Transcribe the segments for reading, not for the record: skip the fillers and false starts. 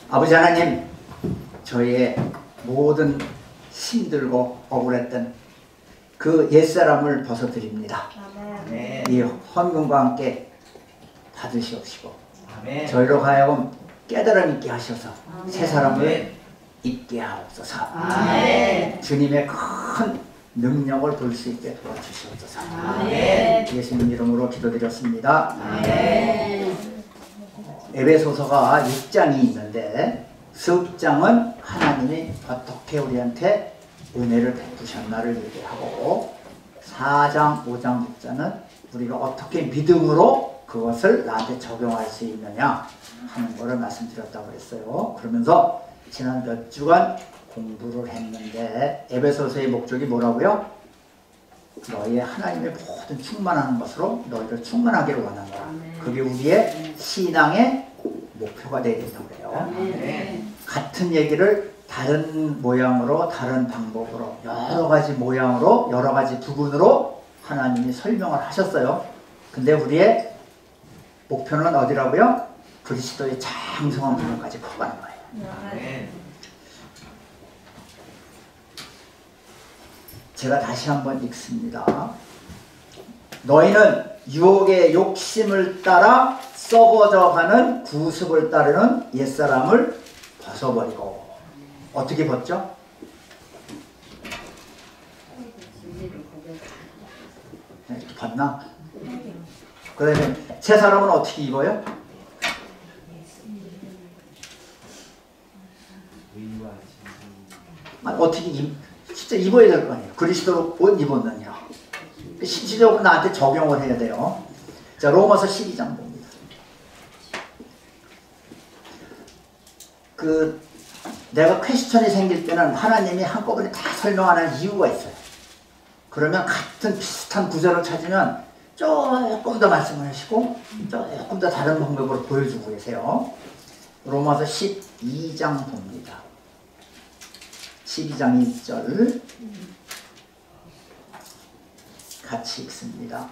아버지 하나님, 저희의 모든 힘들고 억울했던 그 옛사람을 벗어드립니다. 아멘. 이 헌금과 함께 받으시옵시고 아멘. 저희로 하여금 깨달음 있게 하셔서 아멘. 새 사람을 있게 하옵소서. 아멘. 주님의 큰 능력을 볼 수 있게 도와주시옵소서. 아멘. 예수님 이름으로 기도드렸습니다. 아멘. 에베소서가 6장이 있는데 습장은 하나님이 어떻게 우리한테 은혜를 베푸셨나를 얘기하고 4장, 5장, 6장은 우리가 어떻게 믿음으로 그것을 나한테 적용할 수 있느냐 하는 것을 말씀드렸다고 그랬어요. 그러면서 지난 몇 주간 공부를 했는데 에베소서의 목적이 뭐라고요? 너희의 하나님의 모든 충만하는 것으로 너희를 충만하기를 원한다. 그게 우리의 신앙의 목표가 되어야 된다고 그래요. 같은 얘기를 다른 모양으로 다른 방법으로 여러 가지 모양으로 여러 가지 부분으로 하나님이 설명을 하셨어요. 근데 우리의 목표는 어디라고요? 그리스도의 장성한 부분까지 커가는 거예요. 제가 다시 한번 읽습니다. 너희는 유혹의 욕심을 따라 썩어져가는 구습을 따르는 옛사람을 벗어버리고 어떻게 벗죠? 이렇게 벗나? 그 다음에 새 사람은 어떻게 입어요? 어떻게 진짜 입어야 될 거 아니에요. 그리스도로 옷 입었느냐. 실질적으로 나한테 적용을 해야 돼요. 자, 로마서 12장 봅니다. 내가 퀘스천이 생길 때는 하나님이 한꺼번에 다 설명하는 이유가 있어요. 그러면 같은 비슷한 구절을 찾으면 조금 더 말씀을 하시고 조금 더 다른 방법으로 보여주고 계세요. 로마서 12장 봅니다. 12장 1절 같이 읽습니다.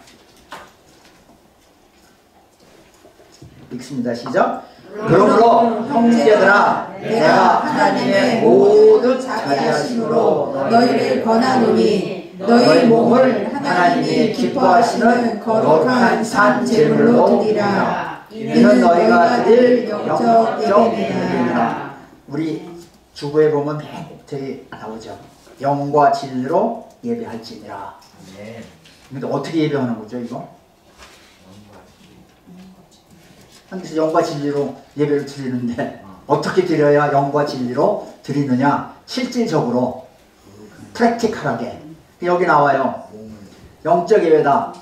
읽습니다. 시작. 그러므로 형제들아 내가 하나님의 모든 자비하심으로 너희를 권하노니 너희 몸을 하나님이 기뻐하시는 거룩한 산 제물로 드리라. 이는 너희가 드릴 영적 예배니라. 우리 주보에 보면 맨 끝에 나오죠. 영과 진리로 예배할지니라. 근데 어떻게 예배하는 거죠, 이거? 그래서 영과 진리로 예배를 드리는데 어떻게 드려야 영과 진리로 드리느냐? 실질적으로 프랙티컬하게 여기 나와요. 영적 예배다.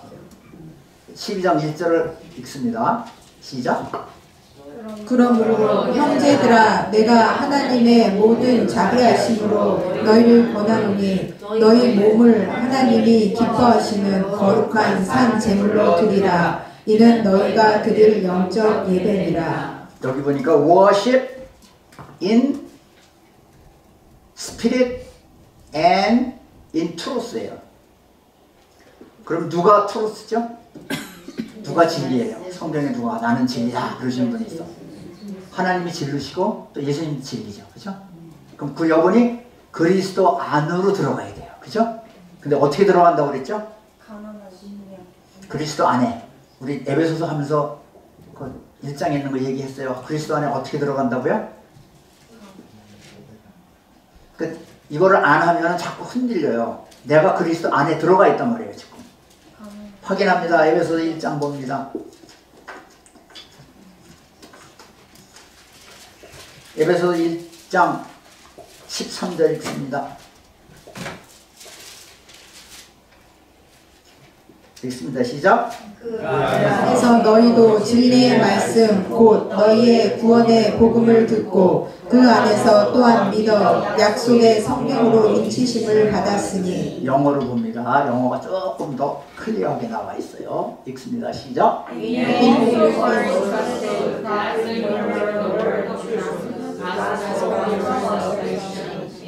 12장 1절을 읽습니다. 시작. 그러므로 형제들아 내가 하나님의 모든 자비하심으로 너희를 권하노니 너희 몸을 하나님이 기뻐하시는 거룩한 산 제물로 드리라. 이는 너희가 드릴 영적 예배니라. 여기 보니까 worship in spirit and in truth예요. 그럼 누가 truth죠? 누가 진리예요? 성경에 누가 나는 진리다 그러시는 분이 있어. 하나님이 진리시고 또 예수님이 진리죠. 그죠? 그럼 그 여분이 그리스도 안으로 들어가야 돼요. 그죠? 근데 어떻게 들어간다고 그랬죠? 그리스도 안에. 우리 에베소서 하면서 그 1장에 있는 거 얘기했어요. 그리스도 안에 어떻게 들어간다고요? 이거를 안 하면 자꾸 흔들려요. 내가 그리스도 안에 들어가 있단 말이에요. 지금. 확인합니다. 에베소서 1장 봅니다. 에베소서 1장 13절 읽습니다. 읽습니다. 시작. 그래서 너희도 진리의 말씀 곧 너희의 구원의 복음을 듣고 그 안에서 또한 믿어 약속의 성령으로 인치심을 받았으니. 영어로 봅니다. 영어가 조금 더 클리어하게 나와 있어요. 읽습니다. 시작.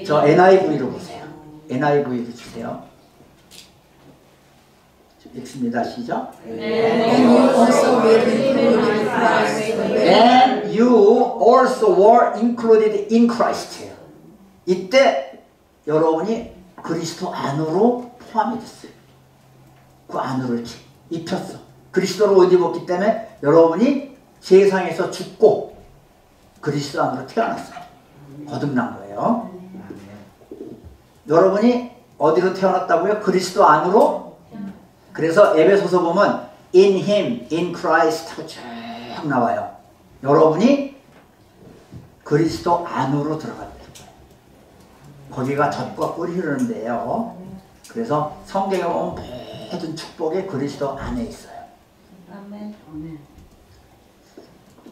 저 NIV로 보세요. NIV로 주세요. 읽습니다. 시작. And you also were included in Christ. And you also were included in Christ. 이때 여러분이 그리스도 안으로 포함이 됐어요. 그 안으로 이렇게 입혔어. 그리스도로 옷 입었기 때문에 여러분이 세상에서 죽고 그리스도 안으로 태어났어요. 거듭난 거예요. 여러분이 어디로 태어났다고요? 그리스도 안으로. 그래서 에베소서 보면 in him, in Christ 쭉 나와요. 여러분이 그리스도 안으로 들어갔다. 거기가 젖과 꿀이 흐르는데요. 그래서 성경에 보면 모든 축복이 그리스도 안에 있어요.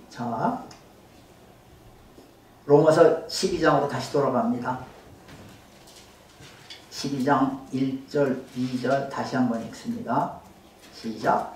자, 로마서 12장으로 다시 돌아갑니다. 12장 1절, 2절 다시 한번 읽습니다. 시작.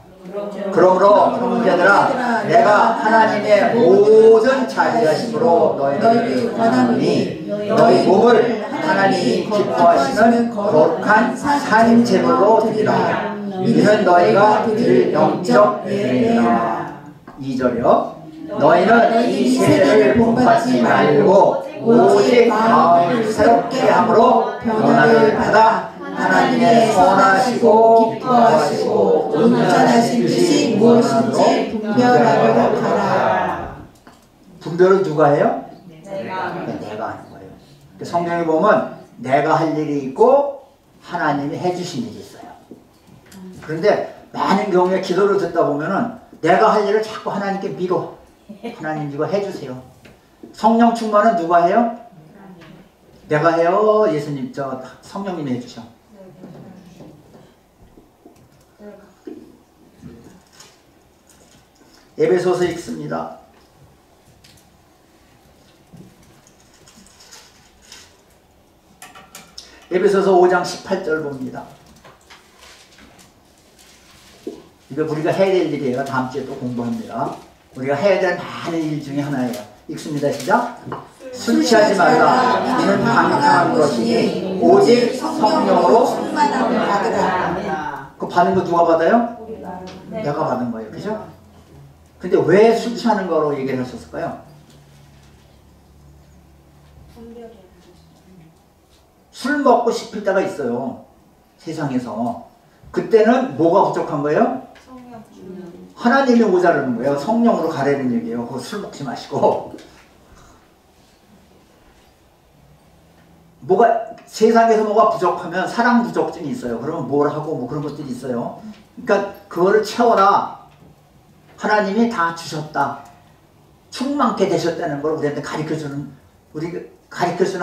그러므로 형제들아 내가 하나님의 모든 자비하심으로 너희를 권하노니 너희 몸을 하나님이 기뻐하시는 거룩한 산 제물로 드리라. 이는 너희가 드릴 영적 예배라. 2절이요. 너희는 이 세대를 본받지 말고 오직 마음을 새롭게 함으로 변화를 받아 하나님의 선하시고 기뻐하시고 온전하신 뜻이 무엇인지 분별하도록 하라. 분별은 누가 해요? 내가 하는 거예요. 성경에 보면 내가 할 일이 있고 하나님이 해주신 일이 있어요. 그런데 많은 경우에 기도를 듣다 보면은 내가 할 일을 자꾸 하나님께 미뤄. 하나님 이거 해주세요. 성령 충만은 누가 해요? 내가 해요. 예수님 저 성령님이 해주셔. 에베소서 읽습니다. 에베소서 5장 18절 봅니다. 이거 우리가 해야 될 일이에요. 다음 주에 또 공부합니다. 우리가 해야 될 많은 일 중에 하나예요. 읽습니다. 시작. 술 취하지 말라. 이는 방탕한 것이니 오직 성령으로 충만함을 받으라. 그 받는 거 누가 받아요? 내가 받은 거예요. 그죠? 근데 왜 술 취하는 거로 얘기를 하셨을까요? 술 먹고 싶을 때가 있어요. 세상에서. 그때는 뭐가 부족한 거예요? 하나님이 모자르는 거예요. 성령으로 가라는 얘기예요. 그거 술 먹지 마시고. 세상에서 뭐가 부족하면 사랑 부족증이 있어요. 그러면 뭘 하고 뭐 그런 것들이 있어요. 그러니까 그거를 채워라. 하나님이 다 주셨다. 충만케 되셨다는 걸 우리한테 가르쳐주는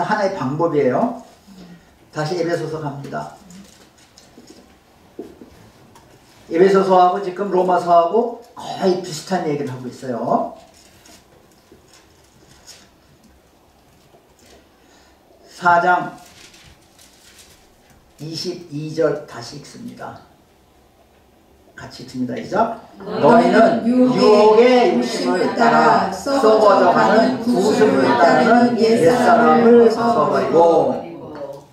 하나의 방법이에요. 다시 에베소서 갑니다. 에베소서하고 지금 로마서하고 거의 비슷한 얘기를 하고 있어요. 4장 22절 다시 읽습니다. 같이 읽습니다. 시작. 너희는 유혹의 욕심을 따라 썩어져가는 구습을 따르는 옛사람을 벗어버리고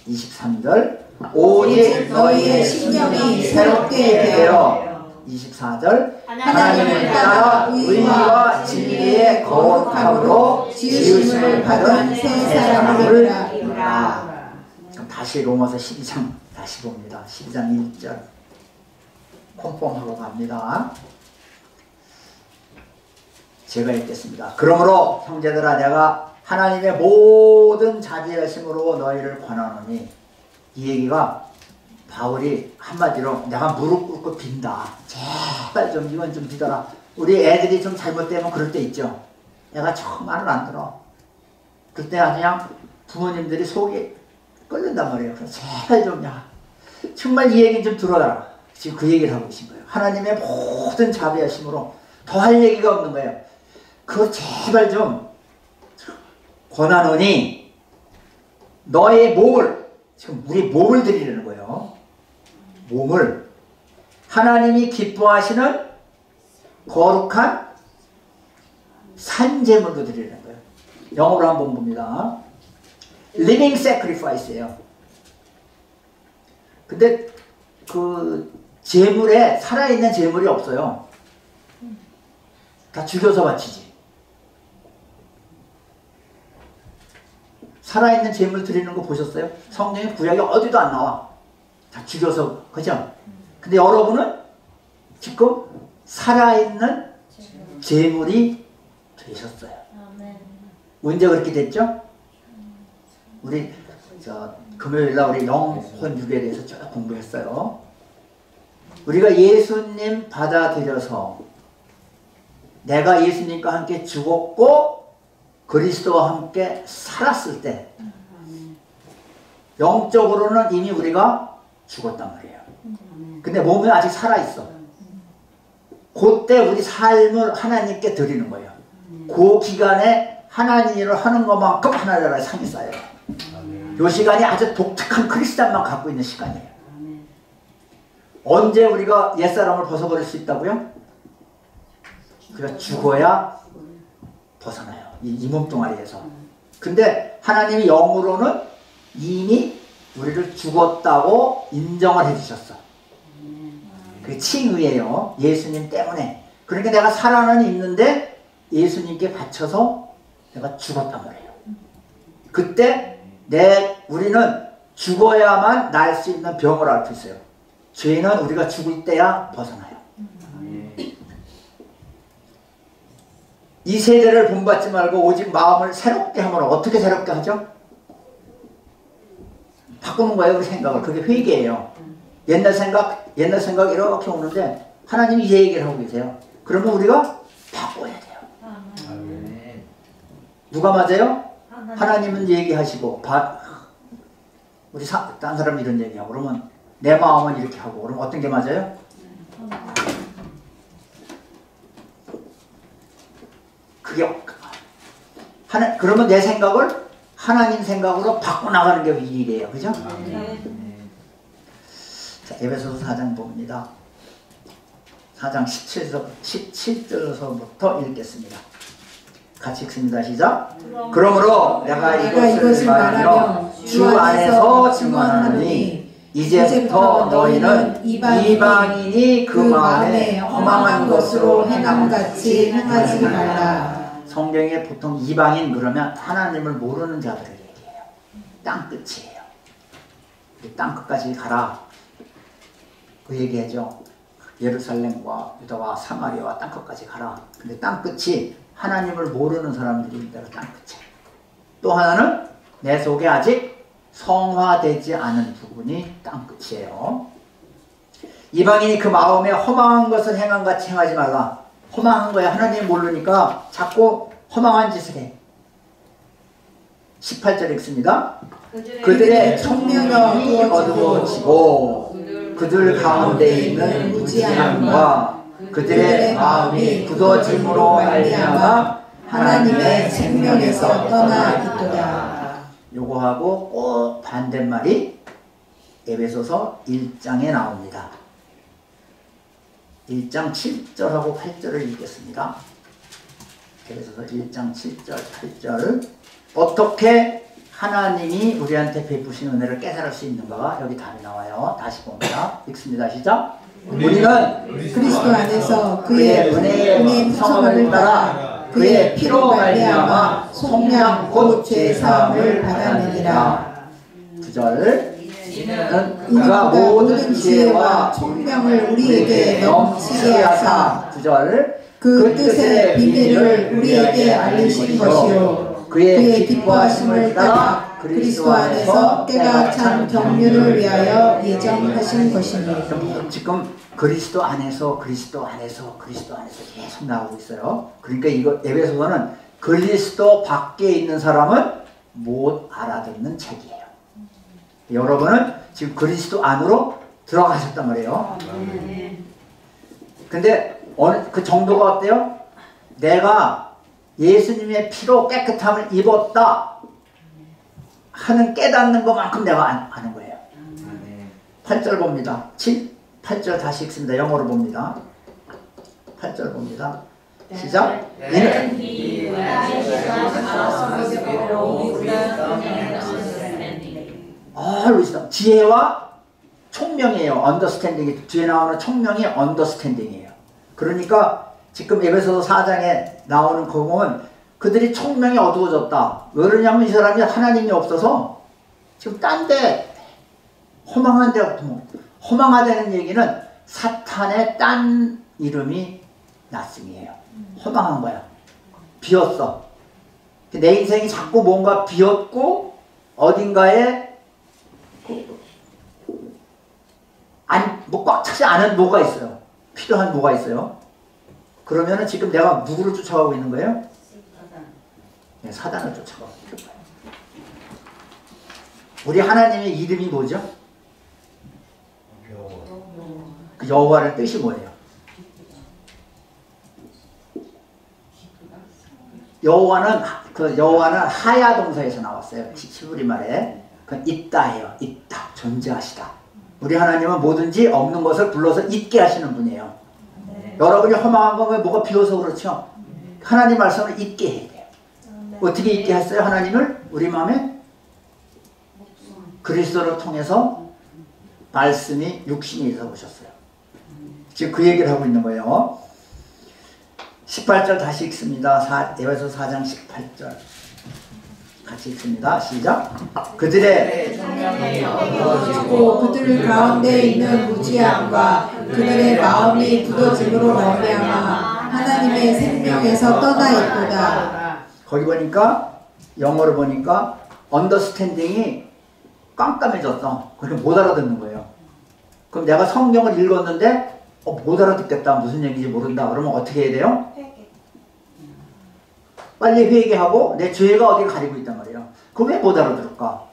23절 오직 너희의 심령이 새롭게 되어 24절 하나님을 따라 의와 진리의 거룩함으로 지으심을 받은 새 사람을 이루라. 다시 로마서 12장 다시 봅니다. 12장 1절 콤폼하고 갑니다. 제가 읽겠습니다. 그러므로 형제들아 내가 하나님의 모든 자비하심으로 너희를 권하노니 이 얘기가 바울이 한마디로 내가 무릎 꿇고 빈다. 제발 좀 이건 좀 믿어라. 우리 애들이 좀 잘못되면 그럴 때 있죠. 내가 정말을 안 들어. 그때 그냥 부모님들이 속이 끓는단 말이에요. 그래서 제발 좀 야, 정말 이 얘기 좀 들어라. 지금 그 얘기를 하고 계신 거예요. 하나님의 모든 자비하심으로 더 할 얘기가 없는 거예요. 그거 제발 좀 권하노니 너의 몸을 지금 우리 몸을 드리려는 거예요. 몸을 하나님이 기뻐하시는 거룩한 산제물로 드리려는 거예요. 영어로 한번 봅니다. Living sacrifice예요. 근데 그 재물에 살아있는 재물이 없어요. 다 죽여서 바치지. 살아있는 재물 드리는 거 보셨어요? 성경에 구약에 어디도 안 나와. 다 죽여서, 그죠? 근데 여러분은 지금 살아있는 재물이 되셨어요. 언제 그렇게 됐죠? 우리 금요일날 우리 영혼 유배에 대해서 쭉 공부했어요. 우리가 예수님 받아들여서 내가 예수님과 함께 죽었고 그리스도와 함께 살았을 때 영적으로는 이미 우리가 죽었단 말이에요. 근데 몸이 아직 살아있어. 그때 우리 삶을 하나님께 드리는 거예요. 그 기간에 하나님 일을 하는 것만큼 하나님의 상이 쌓여요. 이 시간이 아주 독특한 크리스찬만 갖고 있는 시간이에요. 언제 우리가 옛사람을 벗어버릴 수 있다고요? 우리가 죽어야 벗어나요. 이 몸뚱아리에서. 근데 하나님이 영으로는 이미 우리를 죽었다고 인정을 해주셨어. 그게 칭의예요. 예수님 때문에. 그러니까 내가 살아는 있는데 예수님께 바쳐서 내가 죽었단 말이에요. 그때 우리는 죽어야만 날 수 있는 병을 앓고 있어요. 죄는 우리가 죽을 때야 벗어나요. 이 세대를 본받지 말고 오직 마음을 새롭게 하면 어떻게 새롭게 하죠? 바꾸는 거예요. 우리 생각을. 그게 회개예요. 옛날 생각 이렇게 오는데 하나님이 이 얘기를 하고 계세요. 그러면 우리가 바꿔야 돼요. 누가 맞아요? 하나님은 얘기하시고 우리 딴 사람이 이런 얘기하고 그러면 내 마음은 이렇게 하고 그러면 어떤 게 맞아요? 그게 그러면 내 생각을 하나님 생각으로 바꿔나가는 게 일이에요. 그죠? 자, 에베소서 4장 봅니다. 4장 17절서부터 읽겠습니다. 같이 읽습니다. 시작. 그러므로 내가 이것을 말하며 주 안에서 증언하노니 이제부터 너희는 이방인이 그 마음에 허망한 것으로 행함같이 행하지 말라. 성경에 보통 이방인 그러면 하나님을 모르는 자들을 얘기해요. 땅끝이에요. 땅끝까지 가라. 그 얘기하죠. 예루살렘과 유다와 사마리아와 땅끝까지 가라. 근데 땅끝이 하나님을 모르는 사람들이 내가 땅끝이에요. 또 하나는 내 속에 아직 성화되지 않은 부분이 땅끝이에요. 이방인이 그 마음에 허망한 것을 행함같이 행하지 말라. 허망한 거야. 하나님 모르니까 자꾸 허망한 짓을 해. 18절 읽습니다. 그들의 청명이 어두워지고 그들 가운데 있는 무지함과 그들의 마음이 굳어짐으로 말미암아 하나님의 생명에서 떠나 있도다. 요거하고 꼭 반대말이 에베소서 1장에 나옵니다. 1장 7절하고 8절을 읽겠습니다. 에베소서 1장 7절 8절 어떻게 하나님이 우리한테 베푸신 은혜를 깨달을 수 있는가가 여기 답이 나와요. 다시 봅니다. 읽습니다. 시작. 우리는 그리스도 안에서 그의 은혜의 풍성함을 따라 그의 피로 말미암아 속량 곧 죄사함을 받았느니라. 9절 그가 모든 지혜와 총명을 우리에게 넘치게 하사 9절 그 뜻의 비밀을 우리에게 알리신 것이요 그의 기뻐하심을 따라 그리스도 안에서 때가 찬 경륜을 위하여 예정하신 것이니. 지금 그리스도 안에서 계속 나오고 있어요. 그러니까 이거 에베소서는 그리스도 밖에 있는 사람은 못 알아듣는 책이에요. 여러분은 지금 그리스도 안으로 들어가셨단 말이에요. 근데 그 정도가 어때요? 내가 예수님의 피로 깨끗함을 입었다 하는 깨닫는 것만큼 내가 아는 거예요. 8절 봅니다. 8절 다시 읽습니다. 영어로 봅니다. 8절 봅니다. 시작. 지혜와 총명이에요. 언더스탠딩이 뒤에 나오는 총명이 언더스탠딩이에요. 그러니까 지금 에베소서 4장에 나오는 그 부분 그들이 총명이 어두워졌다. 왜 그러냐면 이 사람이 하나님이 없어서 지금 딴 데 허망한 데 허망하다는 얘기는 사탄의 딴 이름이 나씀이에요. 허망한 거야. 비었어. 내 인생이 자꾸 뭔가 비었고 어딘가에 뭐 꽉 차지 않은 뭐가 있어요. 필요한 뭐가 있어요. 그러면은 지금 내가 누구를 쫓아가고 있는 거예요? 네, 사단을 쫓아가고 있는 거예요. 우리 하나님의 이름이 뭐죠? 그 여호와의 뜻이 뭐예요? 여호와는 하야 동사에서 나왔어요. 히브리 말에 그 있다예요. 있다, 존재하시다. 우리 하나님은 뭐든지 없는 것을 불러서 있게 하시는 분이에요. 네. 여러분이 허망한 건 왜 뭐가 비어서 그렇죠? 네. 하나님 말씀을 있게 해야 돼요. 네. 어떻게 있게 했어요? 하나님을 우리 마음에 그리스도를 통해서 말씀이 육신이 되어 오셨어요. 지금 그 얘기를 하고 있는 거예요. 18절 다시 읽습니다. 에베소 4장 18절 같이 읽습니다. 시작. 그들의 총명이 어두워지고 그들 가운데 있는 무지함과 그들의 마음이 굳어짐으로 말미암아 하나님의 생명에서 떠나 있도다. 거기 보니까 영어로 보니까 언더스탠딩이 깜깜해졌어. 그러니까 못 알아듣는 거예요. 그럼 내가 성경을 읽었는데 못 알아듣겠다. 무슨 얘기인지 모른다. 그러면 어떻게 해야 돼요? 빨리 회개하고 내 죄가 어디를 가리고 있단 말이에요. 그럼 왜 못 알아들을까?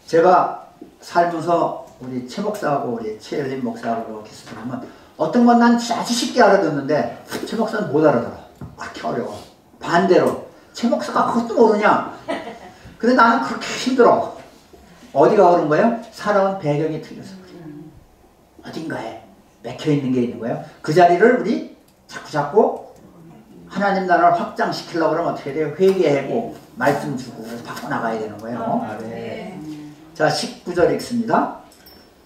제가 살면서 우리 최 목사하고 우리 최엘린 목사하고 이렇게 쓰면 어떤 건 난 아주 쉽게 알아듣는데 최 목사는 못 알아들어. 그렇게 어려워. 반대로 최 목사가 그것도 모르냐? 근데 나는 그렇게 힘들어. 어디가 그런 거예요? 살아온 배경이 틀려서 그래요. 어딘가에 맥혀있는 게 있는 거예요. 그 자리를 우리 자꾸 하나님 나라를 확장시키려고 그러면 어떻게 돼요? 회개하고 말씀 주고 바꿔나가야 되는 거예요. 네. 자, 19절 읽습니다.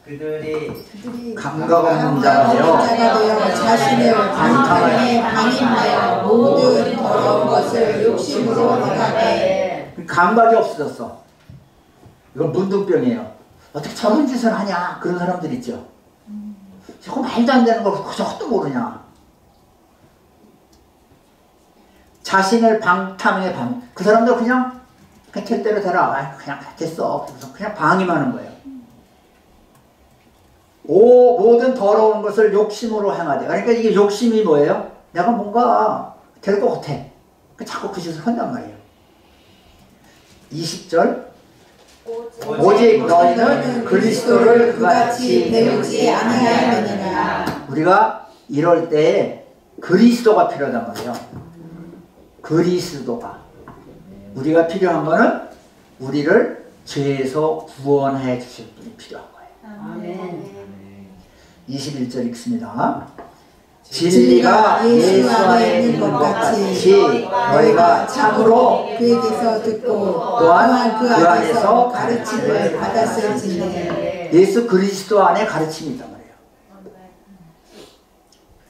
그들이 감각 없는 자가 되어 자신을 방탕에 방임하여 모든 더러운 것을 욕심으로 행하되. 감각이 없어졌어. 이건 문둥병이에요. 어떻게 저런 짓을 하냐? 그런 사람들 있죠. 저거 말도 안 되는 걸 저것도 모르냐? 자신을 방탕에 그 사람들 그냥 될 대로 되라. 그냥 됐어. 그래서 그냥 방임하는 거예요. 모든 더러운 것을 욕심으로 행하되. 그러니까 이게 욕심이 뭐예요? 내가 뭔가 될 것 같아. 자꾸 그 짓을 한단 말이에요. 20절. 오직 너희는 그리스도를 그같이 배우지 아니하였느니라. 우리가 이럴 때 그리스도가 필요하단 말이에요. 그리스도가. 우리가 필요한 거는 우리를 죄에서 구원해 주실 분이 필요한 거예요. 아멘. 21절 읽습니다. 진리가 예수 안에 있는 것 같이 너희가 참으로 그에게서 듣고 또한 그 안에서 가르침을 받았을지니. 예수 그리스도 안에 가르침이 있단 말이에요.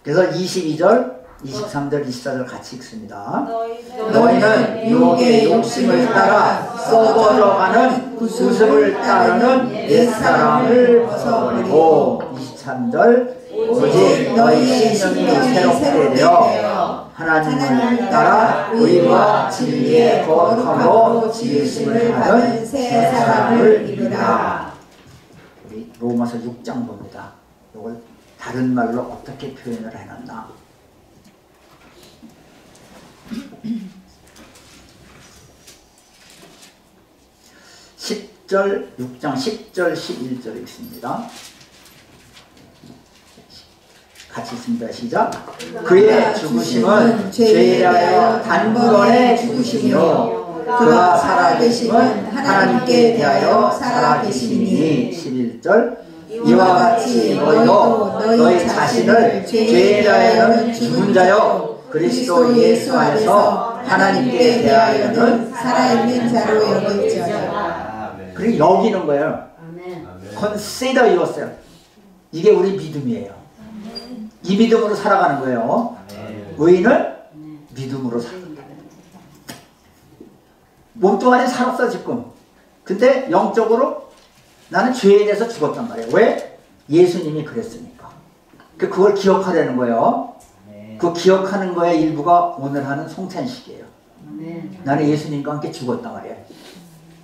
그래서 22절, 23절, 24절 같이 읽습니다. 너희는 유혹의 욕심을 따라 썩어져가는 구습을 따르는 옛사람을 벗어버리고. 23절. 오직 너희의 심령이 새롭게 되어 하나님을 따라 의와 진리의 거룩함으로 지으심을 받은 새 사람을 입으라. 우리 로마서 6장 봅니다. 이걸 다른 말로 어떻게 표현을 해놨나? 10절, 6장 10절, 11절 읽습니다. 같이 읽습니다. 시작. 그의 죽으심은 죄에 대하여 단번에 죽으심이요 그가 살아계심은 하나님께 대하여 살아계심이니. 11절. 이와 같이 너희도 너희 자신을 죄에 대하여는 죽은 자요 그리스도 예수 안에서 하나님께 대하여는 살아있는 자로 여길지어다. 그리고 여기는 거예요. consider yourself. 이게 우리 믿음이에요. 이 믿음으로 살아가는 거예요. 의인은 믿음으로 살아간다. 몸뚱아리 살았어 지금. 근데 영적으로 나는 죄에 대해서 죽었단 말이에요. 왜? 예수님이 그랬으니까. 그걸 기억하려는 거예요. 그 기억하는 거의 일부가 오늘 하는 성찬식이에요. 나는 예수님과 함께 죽었단 말이에요.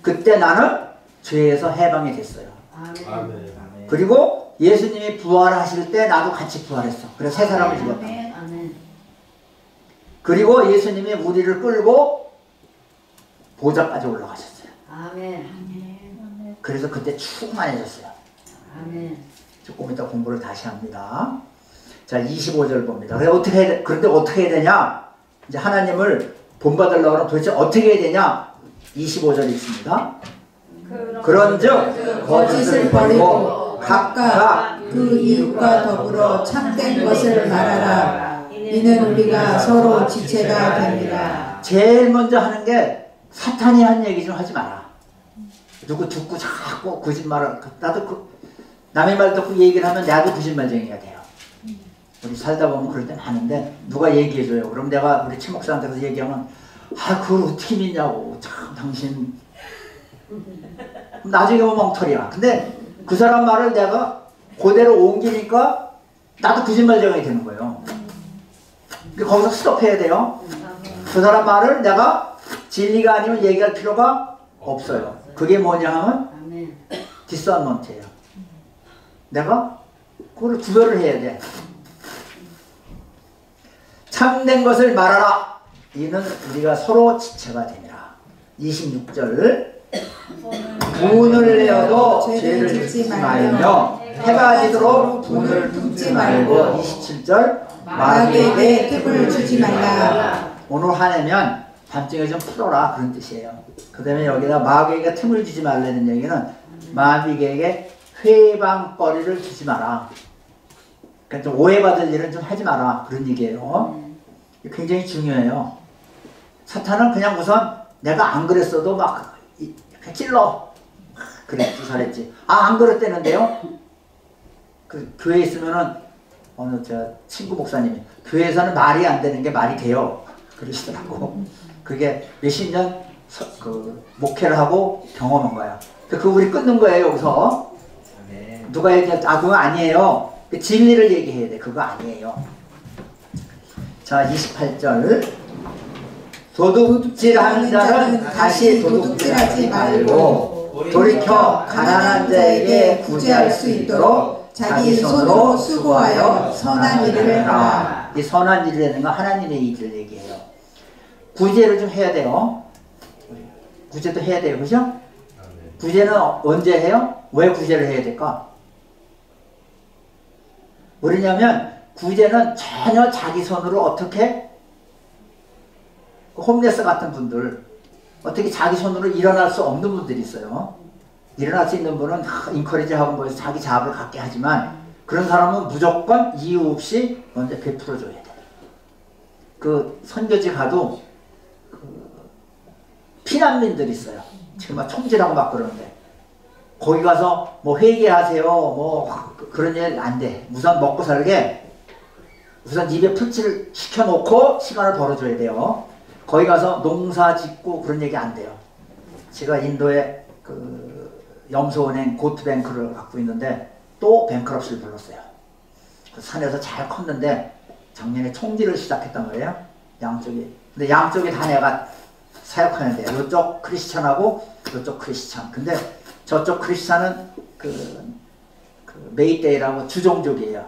그때 나는 죄에서 해방이 됐어요. 그리고 예수님이 부활하실 때 나도 같이 부활했어. 그래서 새 사람을 죽었다. 그리고 예수님이 우리를 끌고 보좌까지 올라가셨어요. 그래서 그때 충만해졌어요. 조금 이따 공부를 다시 합니다. 자, 25절 봅니다. 그런데 어떻게 해야 되냐? 이제 하나님을 본받으려고 하면 도대체 어떻게 해야 되냐? 25절이 있습니다. 그런즉 거짓을 버리고 각각 그 이웃과 더불어 참된 것을 말하라. 이는 우리가 서로 지체가 됩니다. 제일 먼저 하는 게 사탄이 한 얘기 좀 하지 마라. 누구 듣고 자꾸 거짓말을, 나도 남의 말 듣고 얘기를 하면 나도 거짓말쟁이가 돼요. 우리 살다 보면 그럴 때 많은데 누가 얘기해줘요. 그럼 내가 우리 최목사한테 가서 얘기하면 그걸 어떻게 믿냐고. 참 당신 나중에 보면 멍털이야. 근데 그 사람 말을 내가 그대로 옮기니까 나도 거짓말쟁이 되는 거예요. 거기서 스톱해야 돼요. 그 사람 말을 내가 진리가 아니면 얘기할 필요가 없어요. 그게 뭐냐 하면 디서먼트예요. 내가 그걸 구별을 해야 돼. 참된 것을 말하라. 이는 우리가 서로 지체가 되니라. 26절 돈을 내어도 죄를 짓지 말며 해가 지도록 돈을 품지 말고 27절 마귀에게 틈을 주지 말라. 오늘 화내면 밤중에 좀 풀어라 그런 뜻이에요. 그 다음에 여기다 마귀에게 틈을 주지 말라는 얘기는 마귀에게 회방거리를 주지 마라. 그러니까 좀 오해받을 일은 좀 하지 마라 그런 얘기예요. 굉장히 중요해요. 사탄은 그냥 우선 내가 안 그랬어도 막 찔러. 그랬지 잘했지. 안 그랬대는데요. 그 교회에 있으면은 어느 저 친구 목사님이 교회에서는 말이 안 되는 게 말이 돼요 그러시더라고. 그게 몇십 년 목회를 하고 경험한 거야. 그 우리 끊는 거예요 여기서. 누가 얘기할 때 그거 아니에요. 진리를 얘기해야 돼. 그거 아니에요. 자 28절 도둑질하는 자는 다시 도둑질하지 말고 돌이켜 가난한 자에게 구제할 수 있도록 자기 손으로 수고하여 선한 일을 하라. 이 선한 일이라는 건 하나님의 일을 얘기해요. 구제를 좀 해야 돼요. 구제도 해야 돼요. 그죠? 구제는 언제 해요? 왜 구제를 해야 될까? 왜냐면 구제는 전혀 자기 손으로 어떻게 홈레스 같은 분들 어떻게 자기 손으로 일어날 수 없는 분들이 있어요. 일어날 수 있는 분은 인커리지하고 뭐해서 자기 자압을 갖게 하지만 그런 사람은 무조건 이유 없이 먼저 베풀어줘야 돼. 그 선교지 가도 피난민들이 있어요. 지금 막 총질하고 막 그러는데 거기 가서 뭐 회개하세요 뭐 그런 일 안 돼. 우선 먹고 살게 우선 입에 풀칠을 시켜놓고 시간을 벌어줘야 돼요. 거기 가서 농사 짓고 그런 얘기 안 돼요. 제가 인도에 염소은행 고트뱅크를 갖고 있는데 또 뱅크럽시를 불렀어요. 그 산에서 잘 컸는데 작년에 총질을 시작했단 말이에요. 양쪽이. 근데 양쪽이 다 내가 사역하는데 이쪽 크리스찬하고 이쪽 크리스찬. 근데 저쪽 크리스찬은 그 메이데이라고 주종족이에요.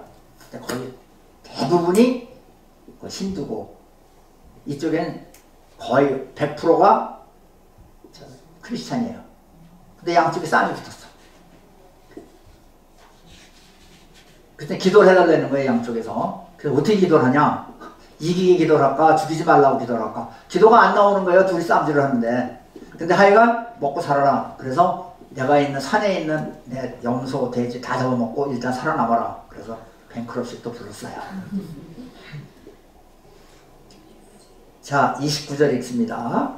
근데 거의 대부분이 힌두고 이쪽엔 거의 100%가 크리스찬이에요. 근데 양쪽에 싸움이 붙었어. 그때 기도를 해달라는 거예요 양쪽에서. 그래서 어떻게 기도를 하냐? 이기게 기도를 할까? 죽이지 말라고 기도를 할까? 기도가 안 나오는 거예요. 둘이 싸움질을 하는데. 근데 하여간 먹고 살아라. 그래서 내가 있는 산에 있는 내 염소, 돼지 다 잡아먹고 일단 살아남아라. 그래서 뱅크럽시 또 불렀어요. 자 29절 읽습니다.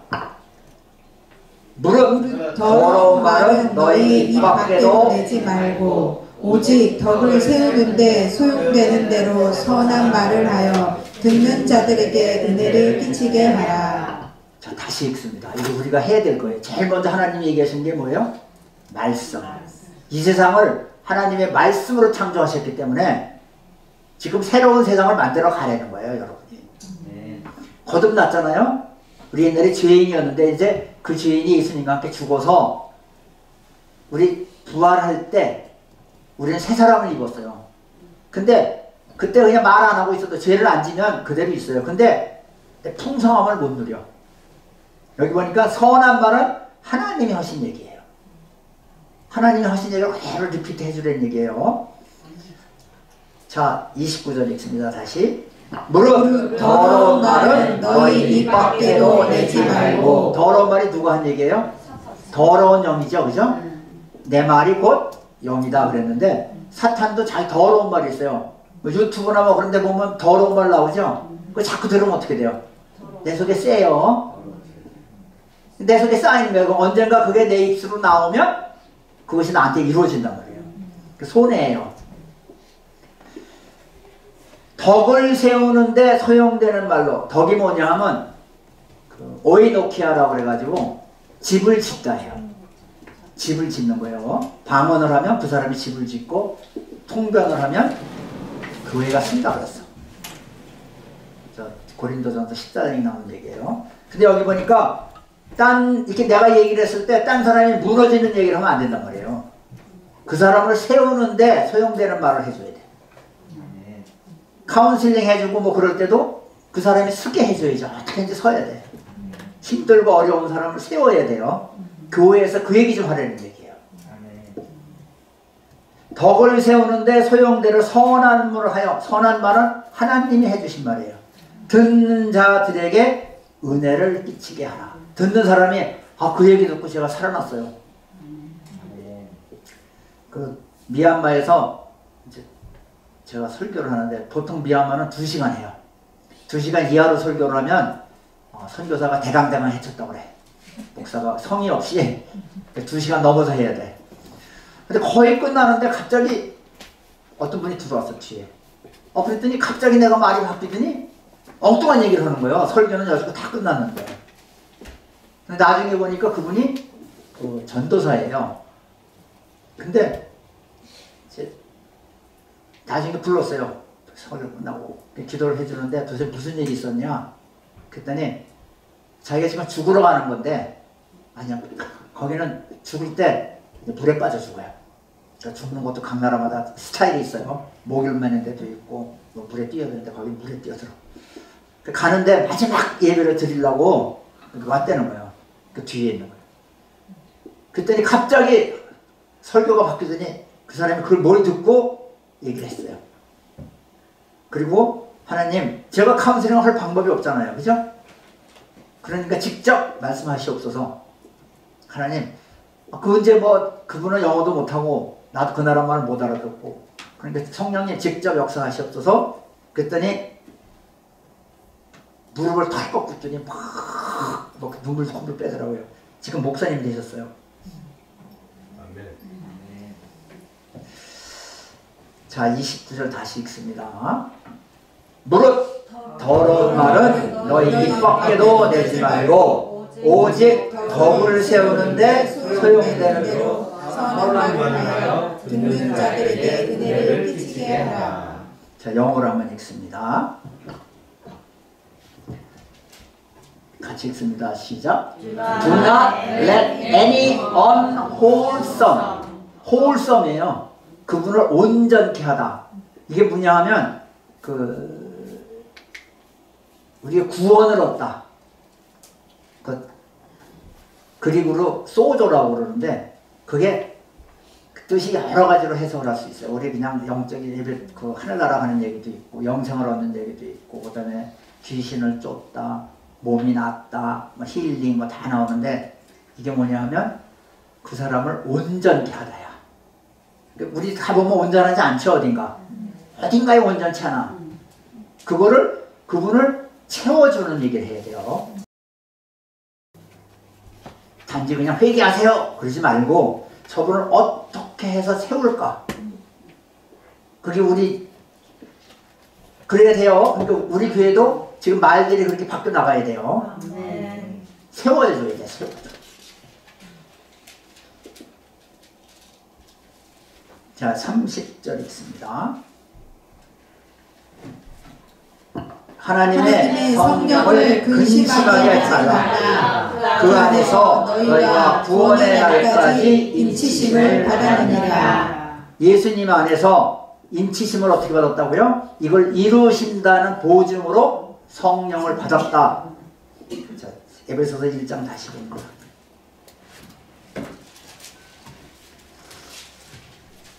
무릇 더러운 말은 너희 입 밖에도 내지 말고 오직 덕을 세우는데 소용되는 대로 선한 말을 하여 듣는 자들에게 은혜를 끼치게 하라. 자, 다시 읽습니다. 이거 우리가 해야 될 거예요. 제일 먼저 하나님이 얘기하신 게 뭐예요? 말씀. 이 세상을 하나님의 말씀으로 창조하셨기 때문에 지금 새로운 세상을 만들어 가려는 거예요, 여러분이. 네. 거듭났잖아요. 우리 옛날에 죄인이었는데 이제 그 죄인이 예수님과 함께 죽어서 우리 부활할 때 우리는 새 사람을 입었어요. 근데 그때 그냥 말 안 하고 있어도 죄를 안 지면 그대로 있어요. 근데 풍성함을 못 누려. 여기 보니까 선한 말은 하나님이 하신 얘기예요. 하나님이 하신 얘기를 그대로 리피트 해주라는 얘기예요. 자, 29절 읽습니다. 다시. 무릇 더러운 말은 너희 입 밖에도 내지 말고. 더러운 말이 누가 한 얘기예요? 더러운 영이죠, 그죠? 내 말이 곧 영이다 그랬는데 사탄도 자기 더러운 말이 있어요. 뭐 유튜브나 뭐 그런 데 보면 더러운 말 나오죠? 그거 자꾸 들으면 어떻게 돼요? 내 속에 쎄요. 내 속에 쌓이는 거예요. 언젠가 그게 내 입술로 나오면 그것이 나한테 이루어진단 말이에요. 손해예요. 덕을 세우는데 소용되는 말로, 덕이 뭐냐 하면 오이노키아라고 그래가지고 집을 짓다 해요. 집을 짓는 거예요. 방언을 하면 그 사람이 집을 짓고 통변을 하면 교회가 쓴다 그랬어. 저 고린도전서 14장에 나오는 얘기예요. 근데 여기 보니까 이렇게 내가 얘기를 했을 때 딴 사람이 무너지는 얘기를 하면 안 된단 말이에요. 그 사람을 세우는데 소용되는 말을 해줘야 돼. 카운슬링 해주고 뭐 그럴 때도 그 사람이 서게 해줘야죠. 어떻게든지 서야 돼. 힘들고 어려운 사람을 세워야 돼요. 교회에서 그 얘기 좀 하려는 얘기예요. 덕을 세우는데 소용대로 선한 말을 하여, 선한 말은 하나님이 해주신 말이에요. 듣는 자들에게 은혜를 끼치게 하라. 듣는 사람이 그 얘기 듣고 제가 살아났어요. 그 미얀마에서 이제 제가 설교를 하는데 보통 미얀마는 2시간 해요. 2시간 이하로 설교를 하면 선교사가 대강대강 해쳤다고 그래. 목사가 성의 없이 2시간 넘어서 해야 돼. 근데 거의 끝나는데 갑자기 어떤 분이 들어왔어, 뒤에. 그랬더니 갑자기 내가 말이 바뀌더니 엉뚱한 얘기를 하는 거예요. 설교는 여지껏 다 끝났는데. 근데 나중에 보니까 그분이 전도사예요. 근데 이제 나중에 불렀어요. 설교 끝나고 기도를 해주는데 도대체 무슨 일이 있었냐? 그랬더니 자기가 지금 죽으러 가는 건데, 아니야, 거기는 죽을 때 물에 빠져 죽어요. 그러니까 죽는 것도 각 나라마다 스타일이 있어요. 목욕 매는 데도 있고 뭐 물에 뛰어야 되는데 거기 물에 뛰어들어. 가는데 마지막 예배를 드리려고 왔다는 거예요. 그 뒤에 있는 거예요. 그랬더니 갑자기 설교가 바뀌더니 그 사람이 그걸 뭘 듣고 얘기를 했어요. 그리고 하나님, 제가 카운슬링을 할 방법이 없잖아요. 그죠? 그러니까 직접 말씀하시옵소서. 하나님, 이제 그분은 영어도 못하고 나도 그 나라 말을 못 알아듣고, 그러니까 성령님 직접 역사하시옵소서. 그랬더니 무릎을 털컥 꿇더니 막 눈물 콧물 빼더라고요. 지금 목사님 되셨어요. 자, 29절 다시 읽습니다. 무릇 더러운 말은 너희 입 밖에도 내지 말고 오직 덕을 세우는데 소용되는 대로 선한 말을 하여 듣는 자들에게 은혜를 끼치게 하라. 자, 영어로 한번 읽습니다. 같이 읽습니다. 시작. Do not let any unwholesome, wholesome이에요. 그분을 온전케 하다. 이게 뭐냐 하면 우리가 구원을 얻다. 그리고로 소조라고 그러는데 그게 그 뜻이 여러 가지로 해석을 할 수 있어요. 우리 그냥 영적인 예배 하늘나라 가는 얘기도 있고 영생을 얻는 얘기도 있고 그다음에 귀신을 쫓다, 몸이 낫다, 뭐 힐링 뭐 다 나오는데 이게 뭐냐 하면 그 사람을 온전케 하다야. 우리 다 보면 온전하지 않죠, 어딘가에 온전치 않아. 그분을 채워주는 얘기를 해야 돼요. 단지 그냥 회개하세요 그러지 말고 저분을 어떻게 해서 세울까, 그게 우리 그래야 돼요. 그러니까 우리 교회도 지금 말들이 그렇게 바뀌어 나가야 돼요. 세워줘야 돼. 세워줘. 자, 30절 있습니다. 하나님의 성령을 근심하게 하지 말라. 그 안에서 너희가 구원의 날까지 인치심을 받았느니라. 예수님 안에서 인치심을 어떻게 받았다고요? 이걸 이루신다는 보증으로 성령을 받았다. 자, 에베소서 1장 다시 봅니다.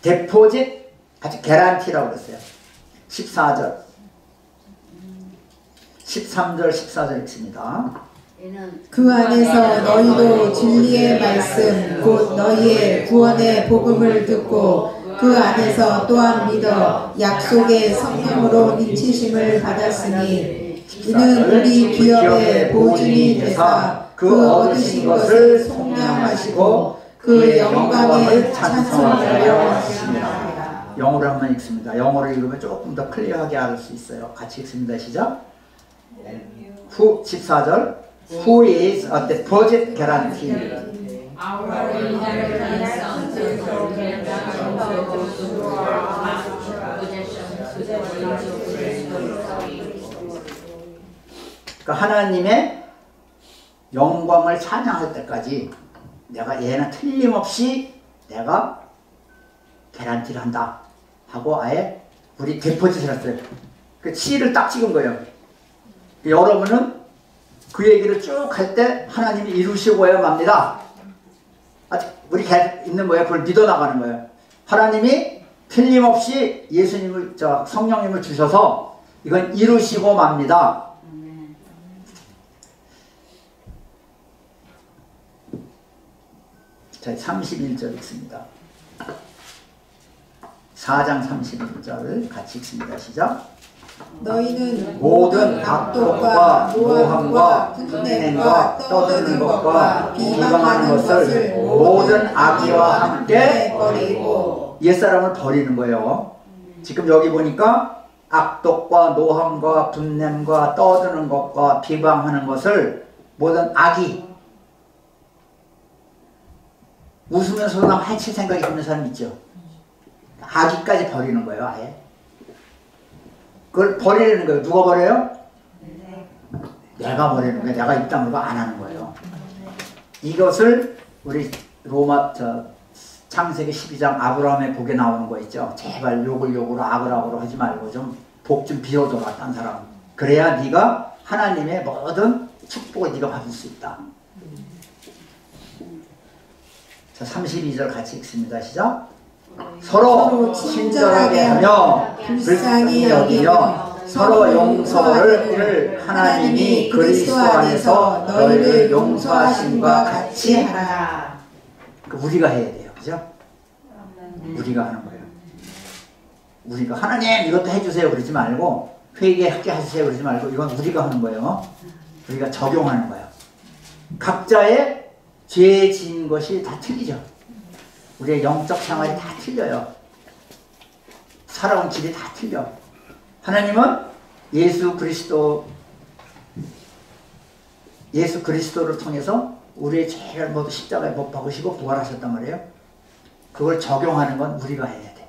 데포짓, 아주 개란티라고 그랬어요. 14절. 13절 14절 있습니다. 그 안에서 너희도 진리의 말씀 곧 너희의 구원의 복음을 듣고 그 안에서 또한 믿어 약속의 성령으로 인치심을 받았으니 이는 우리 기업의 보증이 되사 그 얻으신 것을 속량하시고 그 영광에 찬송하려 하십니다. 영어로 한번 읽습니다. 영어로 읽으면 조금 더 클리어하게 알 수 있어요. 같이 읽습니다. 시작. 14절 Who is a deposit guarantee? Our inheritance until the redemption of those who are possessions to the praise of God. 그러니까 하나님의 영광을 찬양할 때까지 내가 얘는 틀림없이 내가 개란티를 한다 하고 아예 우리 데포짓을 했어요. 그 C를 딱 찍은 거예요. 여러분은 그 얘기를 쭉 할 때 하나님이 이루시고야 맙니다. 아직 우리 있는 거예요. 그걸 믿어 나가는 거예요. 하나님이 틀림없이 예수님을 성령님을 주셔서 이건 이루시고 맙니다. 자, 31절 읽습니다. 4장 31절을 같이 읽습니다. 시작. 너희는 모든 악독과 노함과 분냄과 떠드는 것과 비방하는 것을 모든 악의와 함께 버리고 옛사람을 버리는 거예요. 지금 여기 보니까 악독과 노함과 분냄과 떠드는 것과 비방하는 것을 모든 악의, 웃으면서 남 해칠 생각이 드는 사람 있죠. 악의까지 버리는 거예요. 아예 그걸 버리는 거예요. 누가 버려요? 내가 버리는 거예요. 내가 입 다물고 안 하는 거예요. 이것을 우리 로마 창세기 12장 아브라함의 복에 나오는 거 있죠. 제발 욕을 욕으로 악을 악으로 하지 말고 좀 복 좀 빌어줘라 딴 사람. 그래야 네가 하나님의 모든 축복을 네가 받을 수 있다. 자, 32절 같이 읽습니다. 시작. 서로 친절하게 하며 불쌍히 여기며 서로 용서를 하나님이 그리스도 안에서 너희를 용서하심과 같이 하라. 우리가 해야 돼요. 그죠? 우리가 하는 거예요. 우리가 하나님 이것도 해주세요 그러지 말고 회개하게 해주세요 그러지 말고 이건 우리가 하는 거예요. 우리가 적용하는 거예요. 각자의 죄에 지은 것이 다 틀리죠. 우리의 영적 생활이 다 틀려요. 살아온 길이 다 틀려. 하나님은 예수 그리스도를 통해서 우리의 죄를 모두 십자가에 못 박으시고 부활하셨단 말이에요. 그걸 적용하는 건 우리가 해야 돼.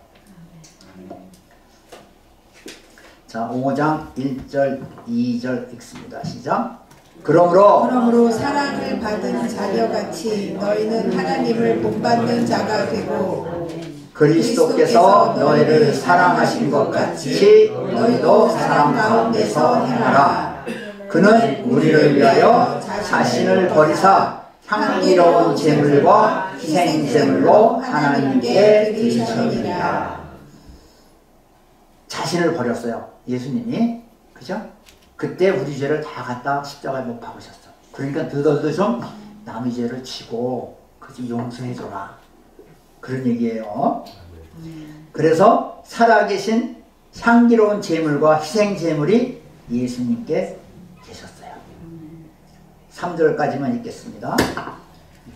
자, 5장 1절 2절 읽습니다. 시작. 그러므로 사랑을 받은 자녀같이 너희는 하나님을 본받는 자가 되고 그리스도께서 너희를 사랑하신 것 같이 너희도 사랑 가운데서 행하라. 그는 우리를 위하여 자신을 버리사 향기로운 제물과 희생제물로 하나님께 드리셨느니라. 자신을 버렸어요. 예수님이. 그죠? 그때 우리 죄를 다 갖다 십자가에 못 박으셨어. 그러니까 너희도 좀 남의 죄를 지고 그 좀 용서해줘라. 그런 얘기예요. 그래서 살아계신 향기로운 제물과 희생제물이 예수님께 계셨어요. 3절까지만 읽겠습니다.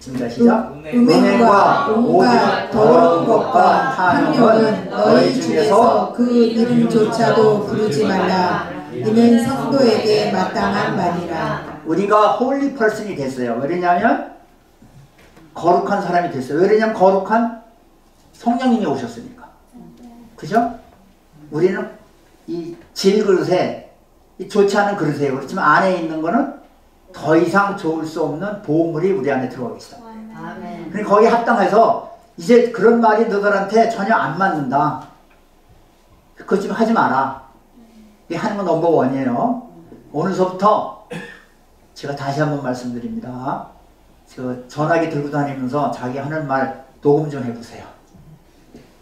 지금까지 시작. 음행과 온갖 더러운 것과 탐욕은 너희 중에서 그 이름조차도 부르지 말라. 이는 성도에게 마땅한 말이라. 우리가 홀리 퍼슨이 됐어요. 왜냐하면 거룩한 사람이 됐어요. 왜냐하면 거룩한 성령님이 오셨으니까. 그죠? 우리는 이 질그릇에 이 좋지 않은 그릇이에요. 그렇지만 안에 있는 거는 더 이상 좋을 수 없는 보물이 우리 안에 들어가 있어. 아멘. 그러니까 거기에 합당해서 이제 그런 말이 너들한테 전혀 안 맞는다. 그것 좀 하지 마라. 이게 하는 건 넘버원이에요. 오늘서부터 제가 다시 한번 말씀드립니다. 저 전화기 들고 다니면서 자기 하는 말 녹음 좀 해보세요.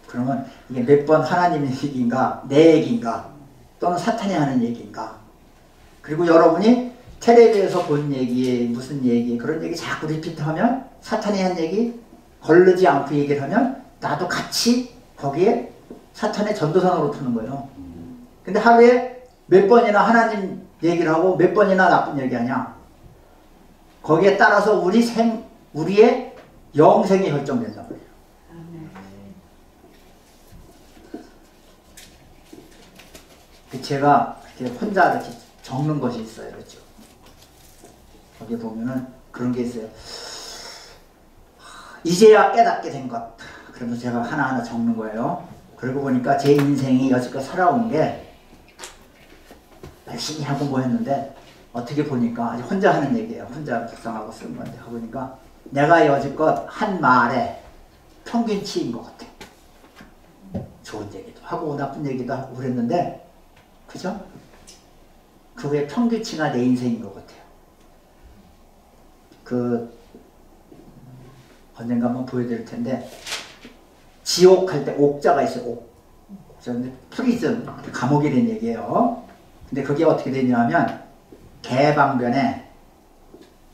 그러면 이게 몇 번 하나님 얘기인가 내 얘기인가 또는 사탄이 하는 얘기인가. 그리고 여러분이 텔레비에서 본 얘기 무슨 얘기 그런 얘기 자꾸 리피트하면 사탄이 한 얘기 걸르지 않고 얘기를 하면 나도 같이 거기에 사탄의 전도사로 트는 거예요. 근데 하루에 몇 번이나 하나님 얘기를 하고 몇 번이나 나쁜 얘기하냐. 거기에 따라서 우리의 영생이 결정된단 말이에요. 제가 이렇게 혼자 이렇게 적는 것이 있어요. 그렇죠? 거기 보면은 그런 게 있어요. 이제야 깨닫게 된 것. 그러면서 제가 하나하나 적는 거예요. 그러고 보니까 제 인생이 여지껏 살아온 게 열심히 하고 뭐 했는데 어떻게 보니까 아주 혼자 하는 얘기예요. 혼자 묵상하고 쓴 건데 하고 보니까 내가 여지껏 한 말에 평균치인 것 같아. 좋은 얘기도 하고 나쁜 얘기도 하고 그랬는데 그죠? 그게 평균치가 내 인생인 것 같아요. 언젠가 한번 보여드릴 텐데 지옥 할 때 옥자가 있어요. 옥. 프리즌, 감옥이 된 얘기예요. 근데 그게 어떻게 되냐면 개방변에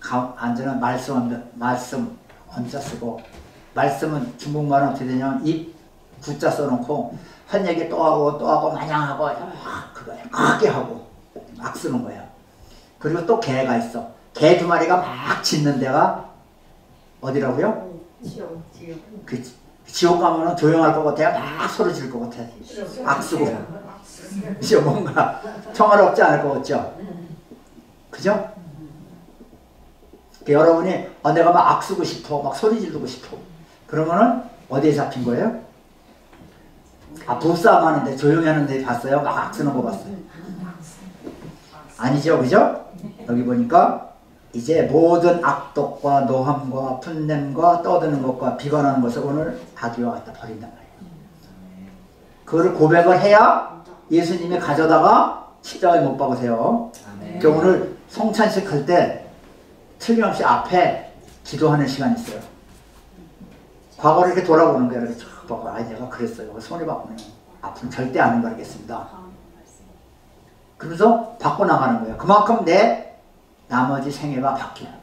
앉으면 말씀 언자 쓰고 말씀은 중국말은 어떻게 되냐면 입 구자 써놓고 한 얘기 또 하고 마냥 하고 그거예요. 크게 하고 막 쓰는 거예요. 그리고 또 개가 있어. 개 2마리가 막 짖는 데가 어디라고요? 지옥 가면은 조용할 것 같아요. 막 소리 지를 것 같아요. 악쓰고. 이제 뭔가 평화롭지 않을 것 같죠? 그죠? 여러분이 내가 막 악쓰고 싶어, 막 소리 지르고 싶어. 그러면은 어디에 잡힌 거예요? 부부싸움 하는데 조용히 하는데 봤어요? 막 악쓰는 거 봤어요? 아니죠, 그죠? 여기 보니까 이제 모든 악독과 노함과 풋냄과 떠드는 것과 비관하는 것을 오늘 아기와 갖다 버린단 말이에요. 그거를 고백을 해야 예수님이 가져다가 십자가에 못 박으세요. 그러니까 오늘 성찬식 할 때 틀림없이 앞에 기도하는 시간이 있어요. 과거를 이렇게 돌아보는 거예요. 이렇게 쭉 보고 내가 그랬어요. 손이 바꾸면 앞으로 절대 안 그러겠습니다. 그러면서 바꿔나가는 거예요. 그만큼 내 나머지 생애가 바뀌어요.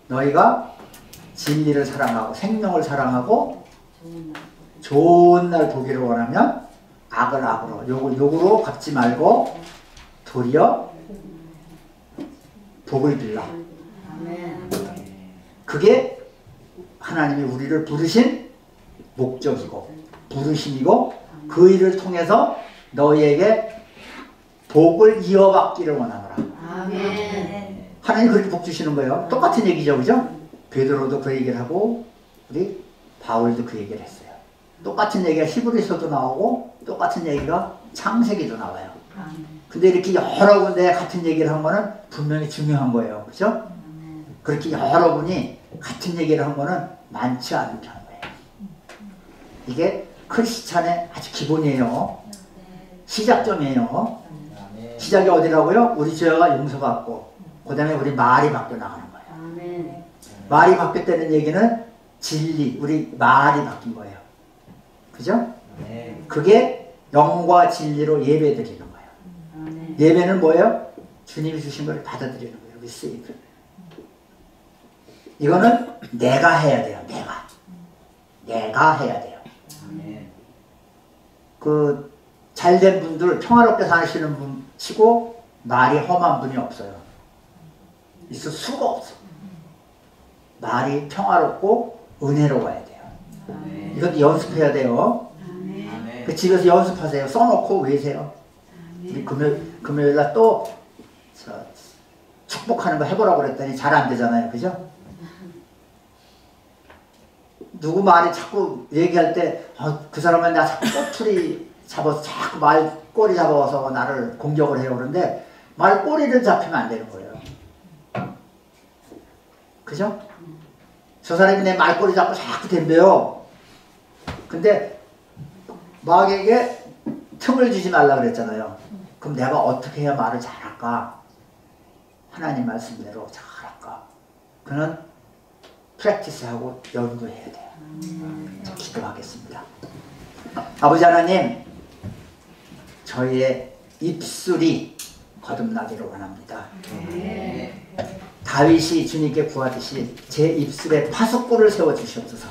너희가 진리를 사랑하고 생명을 사랑하고 좋은 날 보기를 원하면 악을 악으로 욕으로 갚지 말고 도리어 복을 빌라. 그게 하나님이 우리를 부르신 목적이고 부르심이고 그 일을 통해서 너희에게 복을 이어받기를 원하노라. 아멘. 하나님 그렇게 복 주시는 거예요. 똑같은 얘기죠, 그죠? 베드로도 그 얘기를 하고 우리 바울도 그 얘기를 했어요. 똑같은 얘기가 히브리서도 나오고 똑같은 얘기가 창세기도 나와요. 근데 이렇게 여러 군데 같은 얘기를 한 거는 분명히 중요한 거예요, 그죠? 그렇게 여러분이 같은 얘기를 한 거는 많지 않은 거예요. 이게 크리스찬의 아주 기본이에요. 시작점이에요. 시작이 어디라고요? 우리 죄가 용서받고 그 다음에 우리 말이 바뀌어 나가는 거예요. 말이 바뀌었다는 얘기는 진리, 우리 말이 바뀐 거예요. 그죠? 그게 영과 진리로 예배 드리는 거예요. 예배는 뭐예요? 주님이 주신 걸 받아들이는 거예요. receive. 이거는 내가 해야 돼요. 내가 해야 돼요. 그 잘된 분들, 평화롭게 사시는 분 치고 말이 험한 분이 없어요. 있을 수가 없어. 말이 평화롭고 은혜로워야 돼요. 이것도 연습해야 돼요. 그 집에서 연습하세요. 써놓고 외세요. 우리 금요일날 또 축복하는 거 해보라고 그랬더니 잘 안 되잖아요. 그죠? 누구 말이 자꾸 얘기할 때 그 사람은 나 자꾸 꼬투리 잡아서 자꾸 말 꼬리 잡아서 나를 공격을 해요. 그런데 말 꼬리를 잡히면 안 되는 거예요. 그죠? 저 사람이 내 말꼬리 잡고 자꾸 댄대요. 근데 마귀에게 틈을 주지 말라 그랬잖아요. 그럼 내가 어떻게 해야 말을 잘할까? 하나님 말씀대로 잘할까? 그는 프랙티스하고 연구해야 돼요. 자, 기도하겠습니다. 아버지 하나님, 저희의 입술이 거듭나기를 원합니다. 다윗이 주님께 구하듯이 제 입술에 파수꾼을 세워주시옵소서.